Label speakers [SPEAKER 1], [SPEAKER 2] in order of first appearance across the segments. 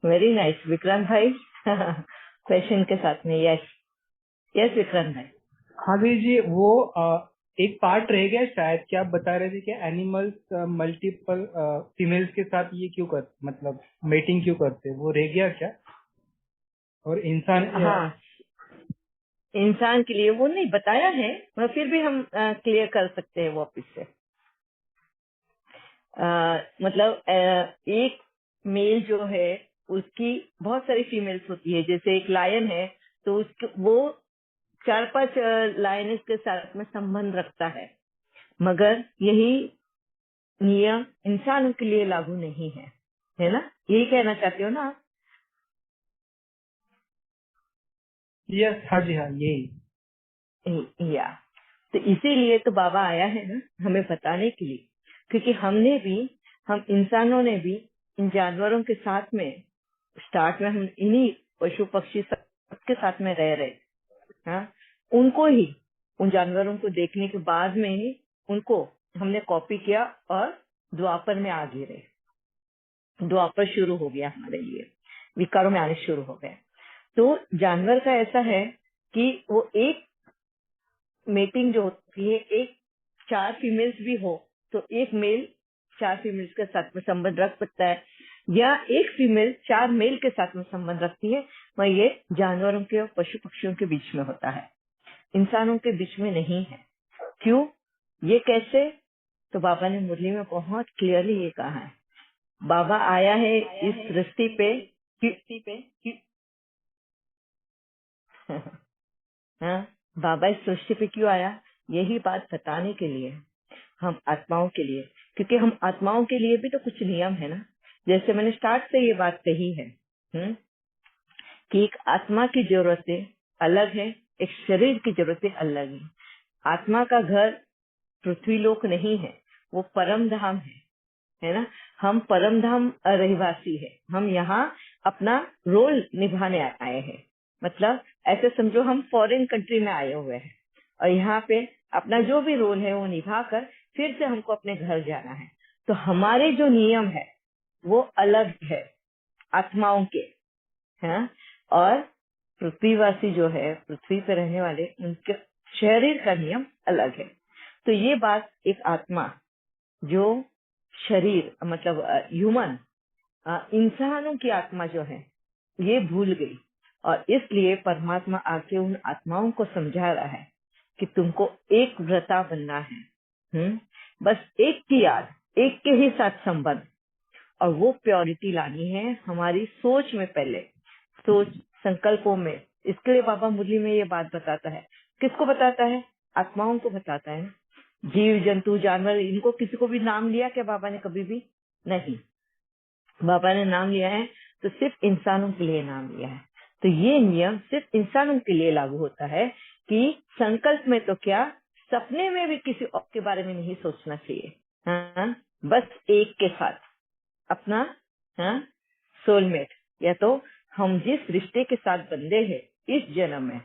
[SPEAKER 1] Very nice Vikrant भाई। Question के साथ में यस। यस विक्रांत भाई।
[SPEAKER 2] हाँ दीदी जी, वो एक पार्ट रह गया शायद, क्या आप बता रहे थे कि एनिमल्स मल्टीपल फीमेल्स के साथ ये क्यों कर, मतलब मेटिंग क्यों करते, वो रह गया क्या? और इंसान
[SPEAKER 1] हाँ, इंसान के लिए वो नहीं बताया है, मगर फिर भी हम क्लियर कर सकते हैं वापिस से। मतलब एक मेल जो है उसकी बहुत सारी फीमेल्स होती है। जैसे एक लायन है तो उसके वो 4-5 लायंस के साथ में संबंध रखता है, मगर यही नियम इंसानों के लिए लागू नहीं है ना? यही कहना चाहते हो ना आप?
[SPEAKER 2] यस, हाँ जी, हाँ यही।
[SPEAKER 1] या तो इसीलिए तो बाबा आया है ना, हमें बताने के लिए, क्योंकि हम इंसानों ने भी इन जानवरों के साथ में स्टार्ट में हम इन्हीं पशु पक्षी सबके साथ में रह रहे। हाँ, उनको ही, उन जानवरों को देखने के बाद में ही उनको हमने कॉपी किया और द्वापर में आ गिरे। द्वापर शुरू हो गया हमारे लिए, विकारों में आने शुरू हो गए। तो जानवर का ऐसा है कि वो एक मेटिंग जो होती है, एक 4 फीमेल्स भी हो तो एक मेल 4 फीमेल्स के साथ में संबंध रख सकता है, या एक फीमेल 4 मेल के साथ में संबंध रखती है। वह ये जानवरों के और पशु पक्षियों के बीच में होता है, इंसानों के बीच में नहीं है। क्यों, ये कैसे? तो बाबा ने मुरली में बहुत क्लियरली ये कहा है। बाबा आया है इस सृष्टि पे हाँ, बाबा इस सृष्टि पे क्यों आया? यही बात बताने के लिए, हम आत्माओं के लिए, क्योंकि हम आत्माओं के लिए भी तो कुछ नियम है ना। जैसे मैंने स्टार्ट से ये बात कही है कि एक आत्मा की जरूरतें अलग है, एक शरीर की जरूरतें अलग है। आत्मा का घर पृथ्वी लोक नहीं है, वो परम धाम है ना। हम परम धाम रहवासी है, हम यहाँ अपना रोल निभाने आए हैं। मतलब ऐसे समझो हम फॉरेन कंट्री में आए हुए हैं और यहाँ पे अपना जो भी रोल है वो निभा कर फिर से हमको अपने घर जाना है। तो हमारे जो नियम है वो अलग है आत्माओं के, हैं? और पृथ्वीवासी जो है, पृथ्वी पे रहने वाले, उनके शरीर का नियम अलग है। तो ये बात एक आत्मा जो शरीर मतलब ह्यूमन इंसानों की आत्मा जो है ये भूल गई, और इसलिए परमात्मा आके उन आत्माओं को समझा रहा है कि तुमको एक व्रता बनना है। बस एक की याद, एक के ही साथ संबंध, और वो प्योरिटी लानी है हमारी सोच में, पहले सोच संकल्पों में। इसके लिए बाबा मुरली में ये बात बताता है। किसको बताता है? आत्माओं को बताता है। जीव जंतु जानवर, इनको किसी को भी नाम लिया क्या बाबा ने? कभी भी नहीं। बाबा ने नाम लिया है तो सिर्फ इंसानों के लिए नाम लिया है। तो ये नियम सिर्फ इंसानों के लिए लागू होता है कि संकल्प में तो क्या, सपने में भी किसी और के बारे में नहीं सोचना चाहिए। हाँ, बस एक के साथ अपना, हाँ, सोलमेट, या तो हम जिस रिश्ते के साथ बंधे हैं इस जन्म में,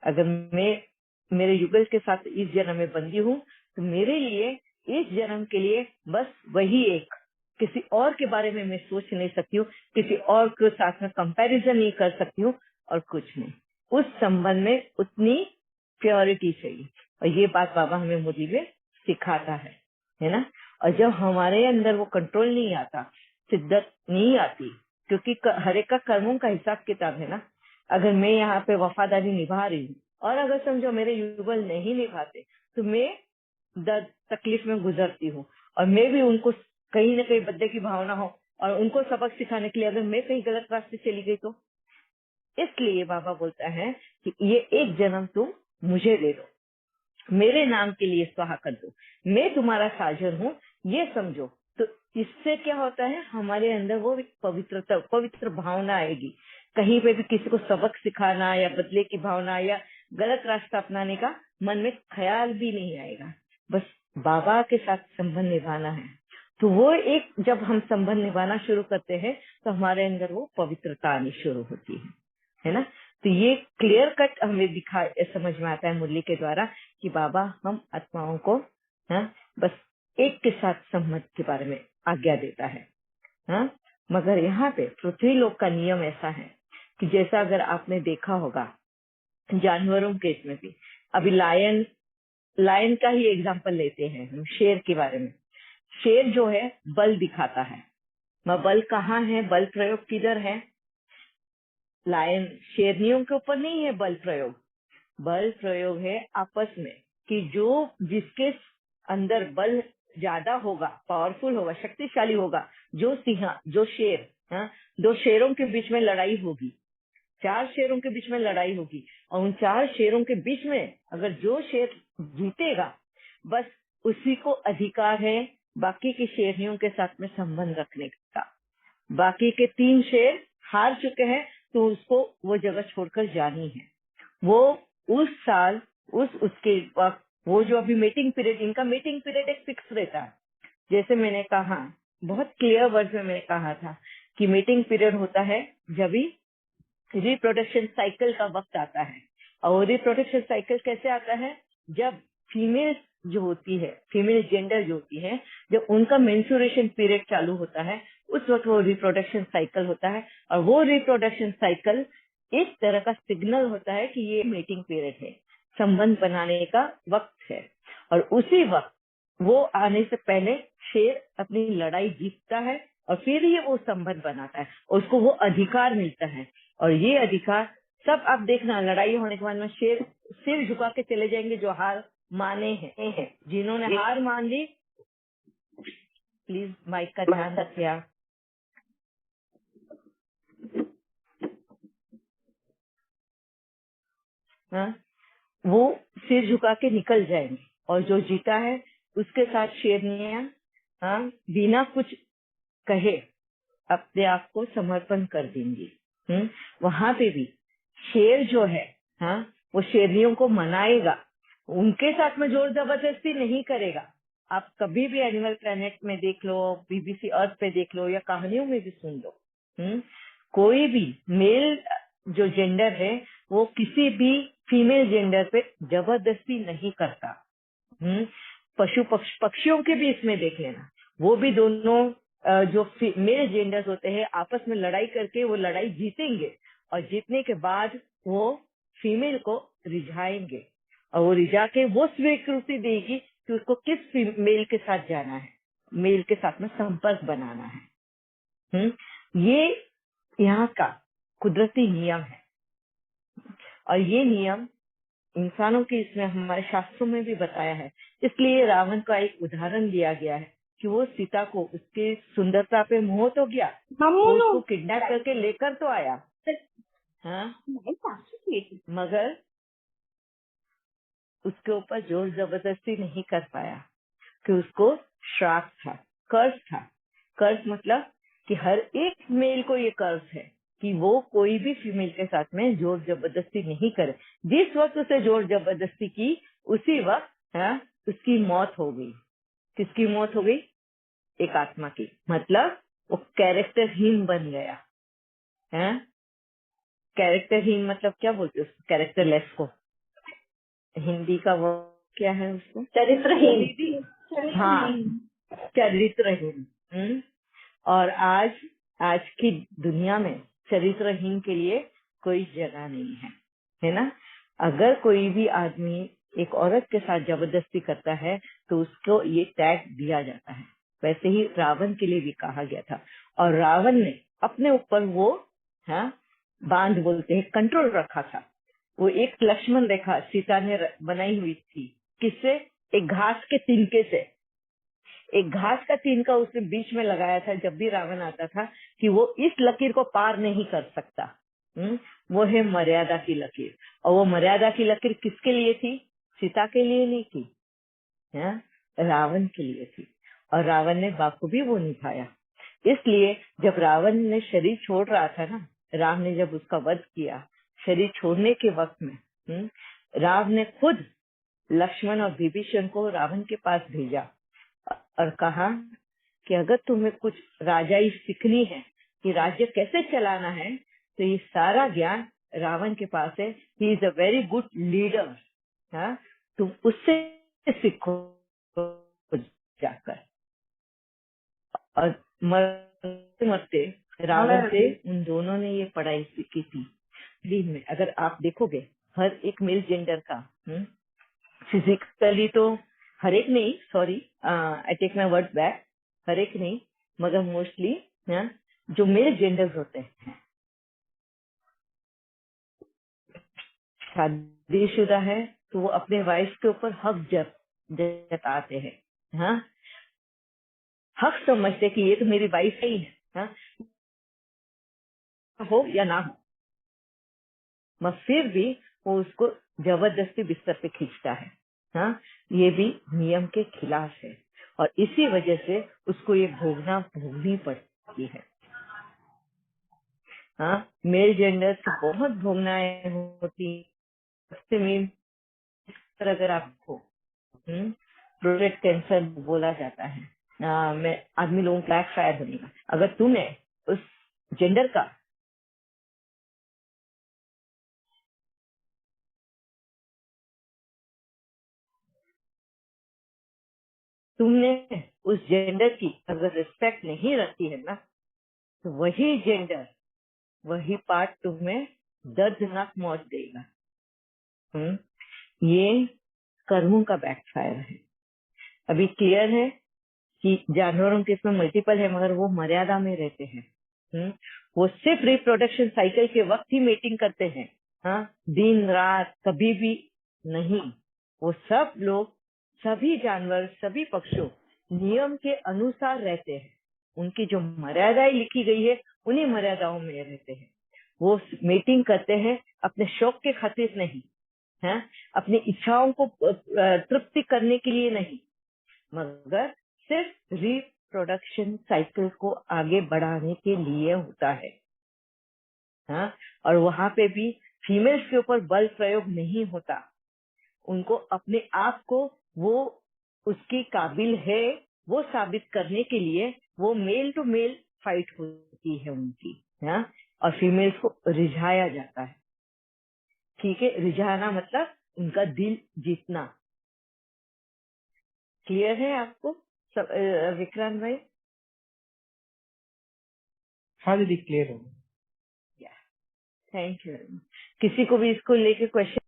[SPEAKER 1] अगर मैं मेरे युगल के साथ इस जन्म में बंधी हूँ तो मेरे लिए इस जन्म के लिए बस वही एक, किसी और के बारे में मैं सोच नहीं सकती हूँ, किसी और के साथ में कंपैरिजन नहीं कर सकती हूँ, और कुछ नहीं। उस संबंध में उतनी प्योरिटी चाहिए, और ये बात बाबा हमें मुरली में सिखाता है ना। और जब हमारे अंदर वो कंट्रोल नहीं आता, शिद्दत नहीं आती, क्योंकि हर एक का कर्मों का हिसाब किताब है ना। अगर मैं यहाँ पे वफादारी निभा रही हूँ और अगर समझो मेरे युगल नहीं निभाते तो मैं दर्द तकलीफ में गुजरती हूँ, और मैं भी उनको कहीं न कहीं बदले की भावना हो, और उनको सबक सिखाने के लिए अगर मैं कहीं गलत रास्ते चली गई तो। इसलिए बाबा बोलता है कि ये एक जन्म तुम मुझे दे दो, मेरे नाम के लिए स्वाहा कर दो, मैं तुम्हारा साजन हूँ, ये समझो। तो इससे क्या होता है, हमारे अंदर वो पवित्रता, पवित्र भावना आएगी। कहीं पे भी किसी को सबक सिखाना या बदले की भावना या गलत रास्ता अपनाने का मन में ख्याल भी नहीं आएगा। बस बाबा के साथ संबंध निभाना है। तो वो एक, जब हम संबंध निभाना शुरू करते हैं तो हमारे अंदर वो पवित्रता आनी शुरू होती है ना। तो ये क्लियर कट हमें दिखा समझ में आता है मुरली के द्वारा कि बाबा हम आत्माओं को, हाँ, बस एक के साथ संबंध के बारे में आज्ञा देता है। हाँ, मगर यहाँ पे पृथ्वी लोक का नियम ऐसा है कि जैसा अगर आपने देखा होगा जानवरों के इसमें भी, अभी लायन का ही एग्जांपल लेते हैं हम शेर के बारे में। शेर जो है बल दिखाता है, मगर बल कहाँ है, बल प्रयोग किधर है? लायन शेरनियों के ऊपर नहीं है बल प्रयोग, बल प्रयोग है आपस में, कि जो जिसके अंदर बल ज्यादा होगा, पावरफुल होगा, शक्तिशाली होगा, जो सिंह जो शेर, हाँ, दो शेरों के बीच में लड़ाई होगी, 4 शेरों के बीच में लड़ाई होगी, और उन 4 शेरों के बीच में अगर जो शेर जीतेगा, बस उसी को अधिकार है बाकी के शेरनियों के साथ में संबंध रखने का। बाकी के 3 शेर हार चुके हैं, तो उसको वो जगह छोड़कर जानी है। वो उस साल उसके वक्त, वो जो अभी मीटिंग पीरियड, इनका मीटिंग पीरियड एक फिक्स रहता है। जैसे मैंने कहा, बहुत क्लियर वर्ड में मैंने कहा था कि मीटिंग पीरियड होता है जब भी रिप्रोडक्शन साइकिल का वक्त आता है। और रिप्रोडक्शन साइकिल कैसे आता है? जब फीमेल जो होती है, फीमेल जेंडर जो होती है, जब उनका मेंस्ट्रुएशन पीरियड चालू होता है, उस वक्त वो रिप्रोडक्शन साइकिल होता है। और वो रिप्रोडक्शन साइकिल एक तरह का सिग्नल होता है कि ये मीटिंग पीरियड है, संबंध बनाने का वक्त है। और उसी वक्त वो आने से पहले शेर अपनी लड़ाई जीतता है, और फिर ये वो संबंध बनाता है, उसको वो अधिकार मिलता है। और ये अधिकार सब आप देखना, लड़ाई होने के बाद में शेर सिर झुका के चले जाएंगे जो हार माने हैं। जिन्होंने हार मान ली, प्लीज माइक का ध्यान रखिए आप। हाँ, वो सिर झुका के निकल जाएंगे, और जो जीता है उसके साथ शेरनियां, हाँ, बिना कुछ कहे अपने आप को समर्पण कर देंगी। वहां पे भी शेर जो है, हाँ, वो शेरनियों को मनाएगा, उनके साथ में जोर जबरदस्ती नहीं करेगा। आप कभी भी एनिमल प्लेनेट में देख लो, बीबीसी अर्थ पे देख लो, या कहानियों में भी सुन लो, कोई भी मेल जो जेंडर है वो किसी भी फीमेल जेंडर पे जबरदस्ती नहीं करता। पक्षियों के भी इसमें देख लेना, वो भी दोनों जो मेल जेंडर्स होते हैं आपस में लड़ाई करके वो लड़ाई जीतेंगे, और जीतने के बाद वो फीमेल को रिझाएंगे, और वो रिझा के वो स्वीकृति देगी कि उसको किस मेल के साथ जाना है, मेल के साथ में संपर्क बनाना है। ये यहाँ का कुदरती नियम है, और ये नियम इंसानों के इसमें हमारे शास्त्रों में भी बताया है। इसलिए रावण का एक उदाहरण दिया गया है कि वो सीता को उसके सुंदरता पे मोह तो गया, वो उसको किडनैप करके लेकर तो आया, हाँ, मगर उसके ऊपर जोर जबरदस्ती नहीं कर पाया, कि उसको श्राप था, कर्ज था। कर्ज मतलब कि हर एक मेल को ये कर्ज है कि वो कोई भी फीमेल के साथ में जोर जबरदस्ती नहीं करे। जिस वक्त उसे जोर जबरदस्ती की, उसी वक्त, हाँ, उसकी मौत हो गई। किसकी मौत हो गई? एक आत्मा की। मतलब वो कैरेक्टरहीन बन गया है। कैरेक्टरहीन मतलब क्या बोलते हैं उसको? कैरेक्टरलेस को हिंदी का वो क्या है उसको? चरित्रहीन। हाँ, चरित्रहीन। और आज की दुनिया में चरित्रहीन के लिए कोई जगह नहीं है ना? अगर कोई भी आदमी एक औरत के साथ जबरदस्ती करता है तो उसको ये टैग दिया जाता है। वैसे ही रावण के लिए भी कहा गया था, और रावण ने अपने ऊपर वो, हाँ, बांध बोलते हैं, कंट्रोल रखा था। वो एक लक्ष्मण रेखा सीता ने बनाई हुई थी। किससे? एक घास के तिनके से। एक घास का तिनका उसने बीच में लगाया था, जब भी रावण आता था, कि वो इस लकीर को पार नहीं कर सकता। वो है मर्यादा की लकीर। और वो मर्यादा की लकीर किसके लिए थी? सीता के लिए नहीं थी, रावण के लिए थी। और रावण ने बाखूबी वो निभाया। इसलिए जब रावण ने शरीर छोड़ रहा था ना, राम ने जब उसका वध किया, शरीर छोड़ने के वक्त में राम ने खुद लक्ष्मण और विभीषण को रावण के पास भेजा और कहा कि अगर तुम्हें कुछ राजाई सीखनी है कि राज्य कैसे चलाना है, तो ये सारा ज्ञान रावण के पास है। He is a very good leader. हाँ, तुम उससे सीखो जाकर। और मरते मरते रावण से उन दोनों ने ये पढ़ाई सीखी थी। दिन में अगर आप देखोगे हर एक मेल जेंडर का फिजिकली तो हर एक नहीं, sorry I take my word back, हर एक नहीं मगर मोस्टली जो मेल जेंडर्स होते हैं, शादीशुदा है तो वो अपने वाइफ के ऊपर हक जताते हैं। हाँ, हक समझते कि ये तो मेरी वाइफ ही है, हाँ, हो या ना हो, मगर फिर भी वो उसको जबरदस्ती बिस्तर पे खींचता है। हाँ, ये भी नियम के खिलाफ है और इसी वजह से उसको ये भोगनी पड़ती है। हाँ, मेल जेंडर से बहुत भोगनाएं होती है। अगर आपको प्रोस्टेट कैंसर बोला जाता है, मैं आदमी लोगों को बैक फायर होने का, अगर तूने उस जेंडर का तुमने उस जेंडर की अगर रिस्पेक्ट नहीं रखी है ना, तो वही जेंडर वही पार्ट तुम्हें दर्दनाक मौत देगा। ये कर्मों का बैकफायर है। अभी क्लियर है कि जानवरों के इसमें मल्टीपल है मगर वो मर्यादा में रहते हैं। वो सिर्फ रिप्रोडक्शन साइकिल के वक्त ही मेटिंग करते हैं। हाँ, दिन रात कभी भी नहीं। वो सब लोग, सभी जानवर, सभी पक्षियों नियम के अनुसार रहते हैं। उनकी जो मर्यादाएं लिखी गई है उन्हीं मर्यादाओं में रहते हैं। वो मेटिंग करते हैं अपने शौक के खातिर नहीं, है अपनी इच्छाओं को तृप्ति करने के लिए नहीं, मगर सिर्फ रिप्रोडक्शन साइकिल को आगे बढ़ाने के लिए होता है। हाँ, और वहां पे भी फीमेल्स के ऊपर बल प्रयोग नहीं होता। उनको अपने आप को वो उसकी काबिल है वो साबित करने के लिए वो मेल टू मेल फाइट होती है उनकी। हाँ, और फीमेल्स को रिझाया जाता है। ठीक है, रिझाना मतलब उनका दिल जीतना। क्लियर है आपको विक्रांत भाई?
[SPEAKER 2] हाँ दीदी क्लियर हो गया।
[SPEAKER 1] Thank you. किसी को भी इसको लेके क्वेश्चन